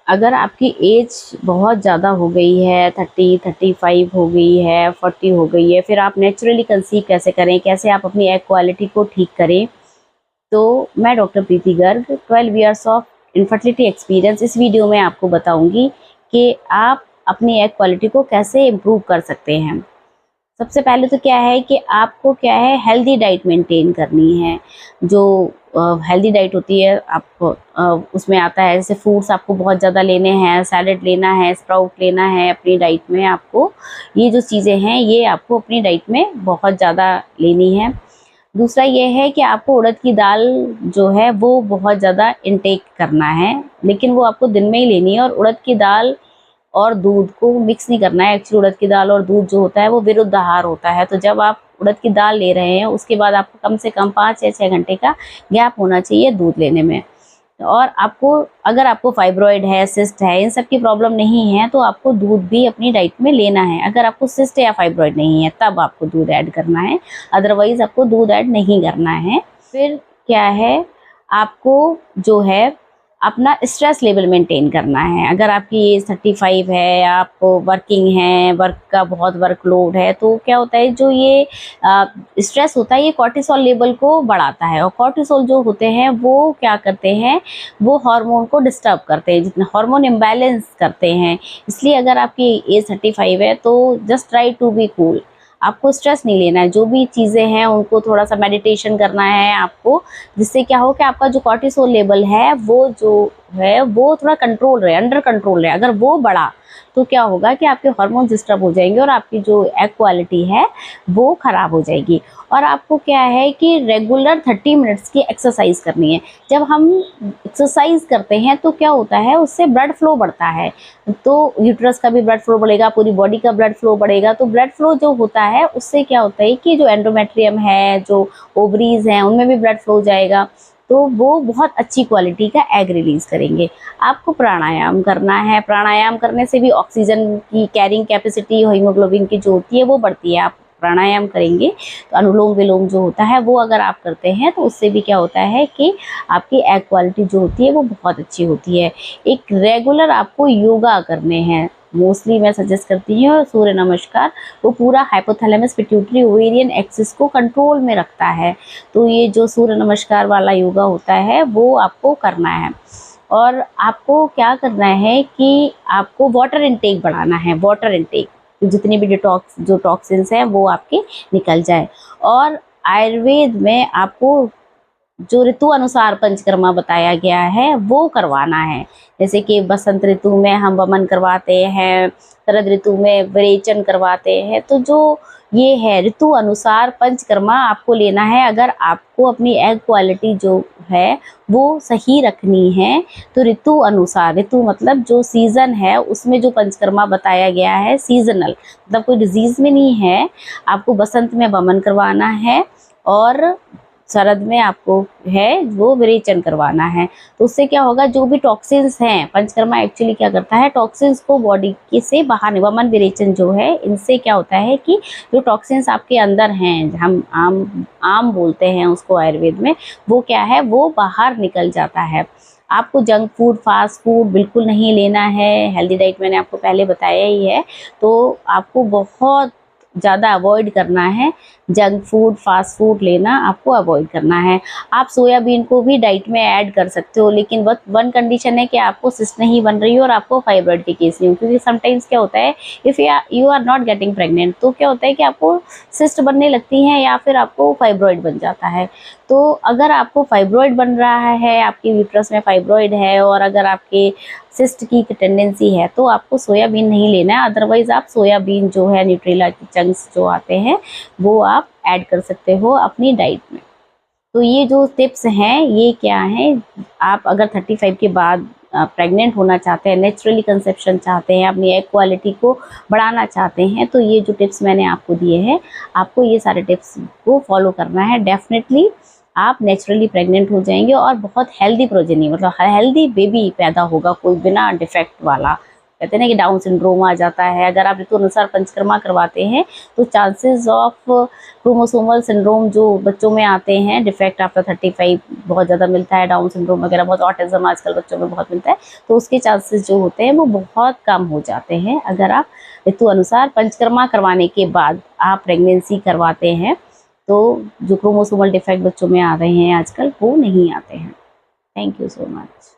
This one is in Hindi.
अगर आपकी एज बहुत ज़्यादा हो गई है, 30, 35 हो गई है, 40 हो गई है, फिर आप नेचुरली कंसीव कैसे करें, कैसे आप अपनी एग क्वालिटी को ठीक करें। तो मैं doctor Preeti Garg 12 years of infertility experience इस वीडियो में आपको बताऊंगी कि आप अपनी एग क्वालिटी को कैसे इम्प्रूव कर सकते हैं। सबसे पहले तो क्या है कि आपको क्या है, हेल्दी डाइट मेंटेन करनी है। जो हेल्दी डाइट होती है आपको उसमें आता है जैसे फ्रूट्स आपको बहुत ज़्यादा लेने हैं, सैलेड लेना है, स्प्राउट लेना है अपनी डाइट में। आपको ये जो चीज़ें हैं ये आपको अपनी डाइट में बहुत ज़्यादा लेनी है। दूसरा ये है कि आपको उड़द की दाल जो है वो बहुत ज़्यादा इंटेक करना है, लेकिन वो आपको दिन में ही लेनी है। और उड़द की दाल और दूध को मिक्स नहीं करना है। एक्चुअली उड़द की दाल और दूध जो होता है वो विरुद्ध आहार होता है। तो जब आप उड़द की दाल ले रहे हैं उसके बाद आपको कम से कम 5 या 6 घंटे का गैप होना चाहिए दूध लेने में। और आपको अगर आपको फाइब्रॉइड है, सिस्ट है, इन सब की प्रॉब्लम नहीं है तो आपको दूध भी अपनी डाइट में लेना है। अगर आपको सिस्ट या फाइब्रॉइड नहीं है तब आपको दूध ऐड करना है, अदरवाइज आपको दूध ऐड नहीं करना है। फिर क्या है, आपको जो है अपना स्ट्रेस लेवल मेंटेन करना है। अगर आपकी एज 35 है, आप वर्किंग हैं, वर्क का बहुत वर्कलोड है, तो क्या होता है जो ये स्ट्रेस होता है ये कॉर्टिसोल लेवल को बढ़ाता है। और कॉर्टिसोल जो होते हैं वो क्या करते हैं, वो हार्मोन को डिस्टर्ब करते हैं, जितना हार्मोन इम्बैलेंस करते हैं। इसलिए अगर आपकी एज 35 है तो just try to be cool. आपको स्ट्रेस नहीं लेना है, जो भी चीज़ें हैं उनको थोड़ा सा मेडिटेशन करना है आपको, जिससे क्या हो कि आपका जो कॉर्टिसोल लेवल है वो जो है वो थोड़ा कंट्रोल रहे, अंडर कंट्रोल रहे। अगर वो बढ़ा तो क्या होगा कि आपके हार्मोन डिस्टर्ब हो जाएंगे और आपकी जो एग क्वालिटी है वो ख़राब हो जाएगी। और आपको क्या है कि रेगुलर 30 मिनट्स की एक्सरसाइज करनी है। जब हम एक्सरसाइज करते हैं तो क्या होता है, उससे ब्लड फ्लो बढ़ता है, तो यूट्रस का भी ब्लड फ्लो बढ़ेगा, पूरी बॉडी का ब्लड फ्लो बढ़ेगा। तो ब्लड फ्लो जो होता है उससे क्या होता है कि जो एंडोमेट्रियम है, जो ओवरीज हैं, उनमें भी ब्लड फ्लो जाएगा, तो वो बहुत अच्छी क्वालिटी का एग रिलीज करेंगे। आपको प्राणायाम करना है। प्राणायाम करने से भी ऑक्सीजन की कैरिंग कैपेसिटी हीमोग्लोबिन की जो होती है वो बढ़ती है। आप प्राणायाम करेंगे तो अनुलोम विलोम जो होता है वो अगर आप करते हैं तो उससे भी क्या होता है कि आपकी एग क्वालिटी जो होती है वो बहुत अच्छी होती है। एक रेगुलर आपको योगा करने हैं। मोस्टली मैं सजेस्ट करती हूँ सूर्य नमस्कार, वो पूरा हाइपोथैलेमस पिट्यूटरी ओवेरियन एक्सिस को कंट्रोल में रखता है। तो ये जो सूर्य नमस्कार वाला योगा होता है वो आपको करना है। और आपको क्या करना है कि आपको वाटर इनटेक बढ़ाना है। वाटर इनटेक, जितनी भी डिटॉक्स जो टॉक्सिन्स हैं वो आपके निकल जाए। और आयुर्वेद में आपको जो ऋतु अनुसार पंचकर्मा बताया गया है वो करवाना है। जैसे कि बसंत ऋतु में हम वमन करवाते हैं, शरद ऋतु में विरेचन करवाते हैं। तो जो ये है ऋतु अनुसार पंचकर्मा आपको लेना है। अगर आपको अपनी एग क्वालिटी जो है वो सही रखनी है तो ऋतु अनुसार, ऋतु मतलब जो सीज़न है उसमें जो पंचकर्मा बताया गया है सीजनल, मतलब कोई डिजीज़ में नहीं है। आपको बसंत में वमन करवाना है और शरद में आपको है वो विरेचन करवाना है। तो उससे क्या होगा, जो भी टॉक्सिन्स हैं, पंचकर्मा एक्चुअली क्या करता है, टॉक्सिन्स को बॉडी के से बाहर, वमन विरेचन जो है इनसे क्या होता है कि जो टॉक्सिन्स आपके अंदर हैं, हम आम बोलते हैं उसको आयुर्वेद में, वो क्या है वो बाहर निकल जाता है। आपको जंक फूड, फास्ट फूड बिल्कुल नहीं लेना है। हेल्दी डाइट मैंने आपको पहले बताया ही है। तो आपको बहुत ज़्यादा अवॉइड करना है, जंक फूड, फास्ट फूड लेना आपको अवॉइड करना है। आप सोयाबीन को भी डाइट में ऐड कर सकते हो, लेकिन वन कंडीशन है कि आपको सिस्ट नहीं बन रही हो और आपको फाइब्रॉइड के केस नहीं हो। क्योंकि समटाइम्स क्या होता है, if you are not getting pregnant, तो क्या होता है कि आपको सिस्ट बनने लगती हैं या फिर आपको फाइब्रॉइड बन जाता है। तो अगर आपको फाइब्रॉइड बन रहा है, आपके यूट्रस में फाइब्रॉइड है और अगर आपके सिस्ट की टेंडेंसी है तो आपको सोयाबीन नहीं लेना है। अदरवाइज आप सोयाबीन जो है, न्यूट्रेला की चंक्स जो आते हैं वो आप ऐड कर सकते हो अपनी डाइट में। तो ये जो टिप्स हैं ये क्या हैं, आप अगर 35 के बाद प्रेग्नेंट होना चाहते हैं, नेचुरली कंसेप्शन चाहते हैं, अपनी एग क्वालिटी को बढ़ाना चाहते हैं, तो ये जो टिप्स मैंने आपको दिए हैं, आपको ये सारे टिप्स को फॉलो करना है। डेफिनेटली आप नेचुरली प्रेग्नेंट हो जाएंगे और बहुत हेल्दी प्रोजेनी, मतलब हेल्दी बेबी पैदा होगा, कोई बिना डिफेक्ट वाला कहते हैं ना कि डाउन सिंड्रोम आ जाता है। अगर आप ऋतु अनुसार पंचकर्मा करवाते हैं तो चांसेस ऑफ क्रोमोसोमल सिंड्रोम जो बच्चों में आते हैं, डिफेक्ट आफ्टर 35 बहुत ज़्यादा मिलता है, डाउन सिंड्रोम वगैरह बहुत, ऑटिज्म आजकल बच्चों में बहुत मिलता है, तो उसके चांसेस जो होते हैं वो बहुत कम हो जाते हैं अगर आप ऋतु अनुसार पंचकर्मा करवाने के बाद आप प्रेगनेंसी करवाते हैं। तो जो क्रोमोसोमल डिफेक्ट बच्चों में आ रहे हैं आजकल वो नहीं आते हैं। Thank you so much.